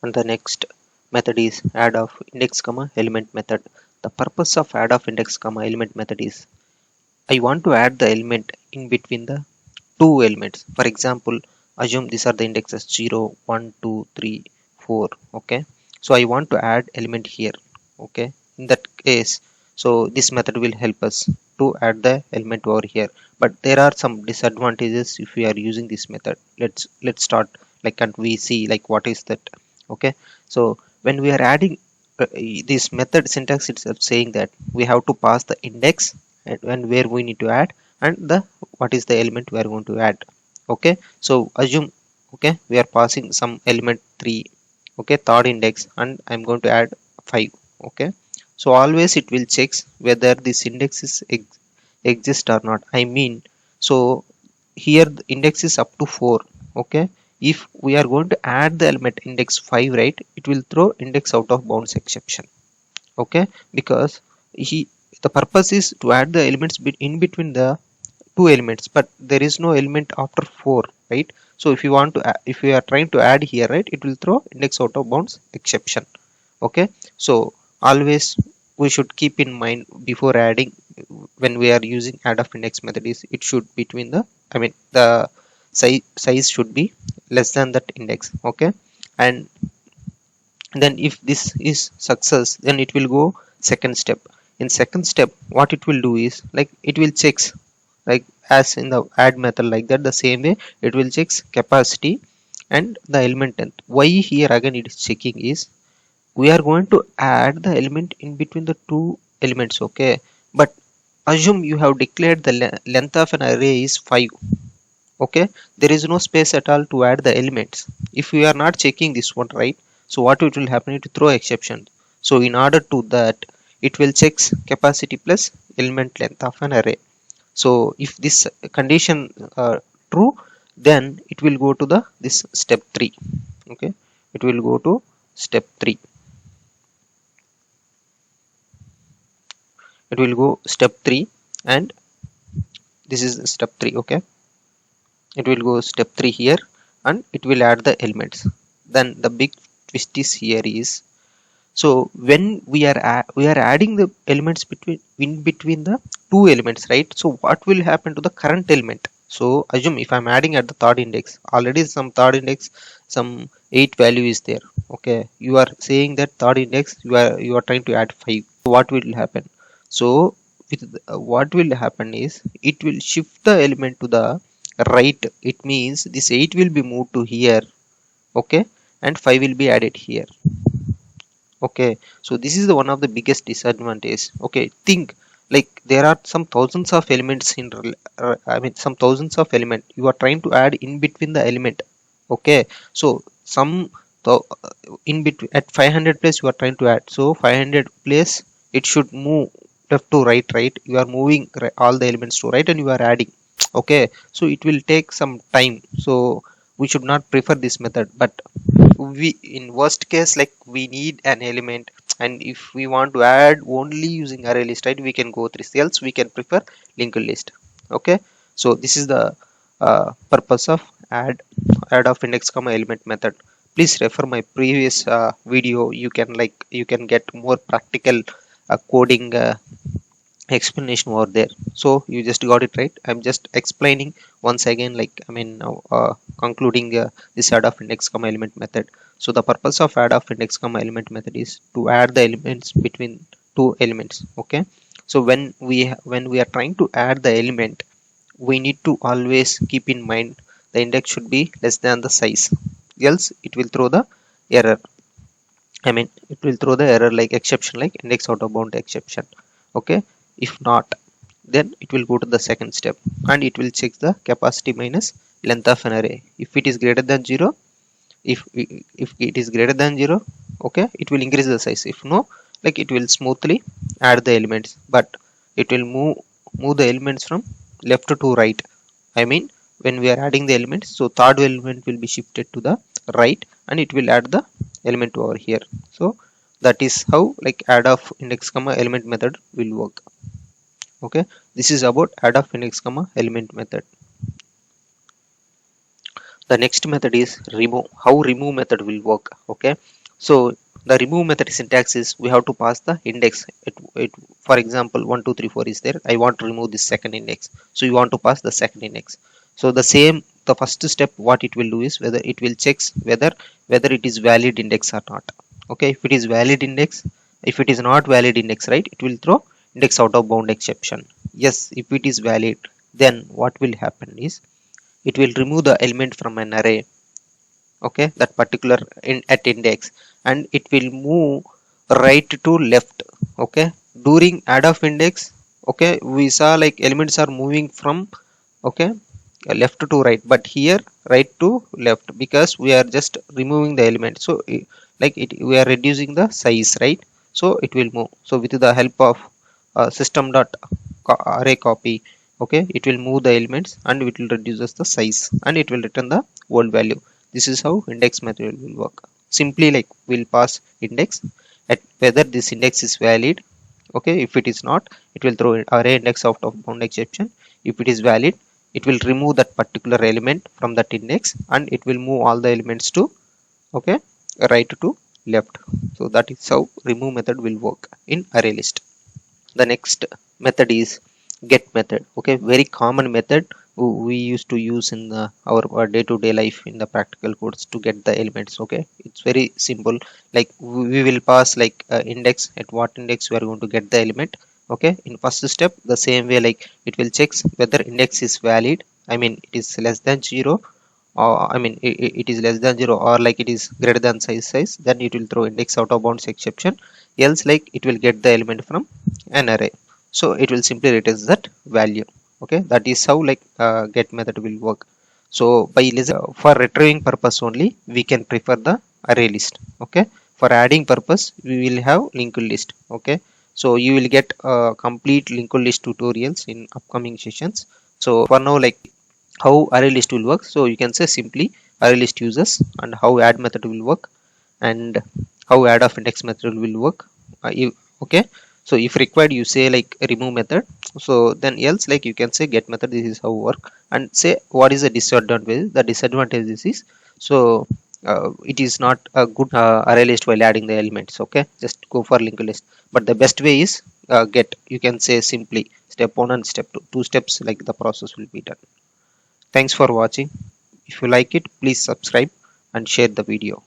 and the next method is add of index comma element method. The purpose of add of index comma element method is I want to add the element in between the two elements. For example, assume these are the indexes 0, 1, 2, 3, 4. Okay, so I want to add element here. Okay, in that case, so this method will help us to add the element over here. But there are some disadvantages if we are using this method. Let's start like, and we see like what is that. Okay, so when we are adding this method syntax itself saying that we have to pass the index and where we need to add, and the what is the element we are going to add. Okay, so assume, okay, we are passing some element 3, okay, third index, and I'm going to add 5. Okay, so always it will checks whether this index is exist or not. I mean, so here the index is up to 4. Okay, if we are going to add the element index 5, right, it will throw index out of bounds exception. Okay, because he the purpose is to add the elements in between the two elements, but there is no element after 4, right? So if you want to if we are trying to add here, right, it will throw index out of bounds exception. Okay, so always we should keep in mind before adding, when we are using add of index method, is it should between the, I mean, the size should be less than that index. Okay, and then if this is success, then it will go second step. In second step, what it will do is like it will checks, like as in the add method, like that the same way it will checks capacity and the element length. Why here again it is checking is we are going to add the element in between the two elements. Okay, but assume you have declared the length of an array is 5. Okay, there is no space at all to add the elements. If we are not checking this one, right, so what it will happen, it will throw exception. So in order to that, it will checks capacity plus element length of an array. So if this condition true, then it will go to the this step 3. Okay, it will go to step 3. It will go step 3, and this is step 3. Okay, it will go step 3 here, and it will add the elements. Then the big twist is here is, so when we are adding the elements between in between the two elements, right, so what will happen to the current element? So assume if I'm adding at the third index, already some third index, some 8 value is there. Okay, you are saying that third index you are trying to add 5. What will happen? So with what will happen is it will shift the element to the right. It means this 8 will be moved to here. Okay, and 5 will be added here. Okay, so this is the one of the biggest disadvantage. Okay, think like there are some thousands of elements in I mean some thousands of element you are trying to add in between the element. Okay, so some in between at 500 place you are trying to add, so 500 place it should move left to right, right, you are moving all the elements to right and you are adding. Okay, so it will take some time, so we should not prefer this method. But we, in worst case, like we need an element, and if we want to add only using array list, right, we can go with this, else we can prefer linked list. Okay, so this is the purpose of add of index comma element method. Please refer my previous video. You can like you can get more practical coding explanation over there. So you just got it right. I'm just explaining once again, like I mean now concluding this add of index comma element method. So the purpose of add of index comma element method is to add the elements between two elements. Okay, so when we are trying to add the element, we need to always keep in mind the index should be less than the size, else it will throw the error. I mean, it will throw the error like exception, like index out of bound exception. Okay, if not, then it will go to the second step and it will check the capacity minus length of an array. If it is greater than 0, if it is greater than 0, okay, it will increase the size. If no, like it will smoothly add the elements, but it will move the elements from left to right. I mean, when we are adding the elements, so third element will be shifted to the right and it will add the element over here. So that is how like add of index comma element method will work. Okay, this is about add of index comma element method. The next method is remove. How remove method will work? Okay, so the remove method syntax is we have to pass the index. For example, 1 2 3 4 is there. I want to remove this second index, so you want to pass the second index. So the same, the first step what it will do is whether it will checks whether it is valid index or not. Okay, if it is valid index, if it is not valid index, right, it will throw index out of bound exception. Yes, if it is valid, then what will happen is it will remove the element from an array, okay, that particular at index, and it will move right to left. Okay, during add of index, okay, we saw like elements are moving from, okay, left to right, but here right to left, because we are just removing the element. So like it, we are reducing the size, right? So it will move. So with the help of system dot array copy, okay, it will move the elements and it will reduces the size and it will return the old value. This is how index method will work. Simply like we'll pass index at whether this index is valid. Okay, if it is not, it will throw array index out of bound exception. If it is valid, it will remove that particular element from that index and it will move all the elements to, okay, right to left. So that is how remove method will work in array list. The next method is get method. Okay, very common method we used to use in our day-to-day life in the practical codes to get the elements. Okay, it's very simple. Like we will pass like index, at what index we are going to get the element. Okay, in first step the same way, like it will checks whether index is valid, I mean it is less than 0, or I mean it is less than 0, or like it is greater than size, then it will throw index out of bounds exception. Else like it will get the element from an array, so it will simply return that value. Okay, that is how like get method will work. So by for retrieving purpose only we can prefer the array list. Okay, for adding purpose we will have linked list. Okay, so you will get complete linked list tutorials in upcoming sessions. So for now, like how array list will work, so you can say simply array list uses and how add method will work and how add of index method will work. Okay, so if required you say like remove method. So then else like you can say get method, this is how work. And say what is the disadvantage. The disadvantage is so it is not a good array list while adding the elements. Okay, just go for linked list, but the best way is get. You can say simply step 1 and step 2, two steps, like the process will be done. Thanks for watching. If you like it, please subscribe and share the video.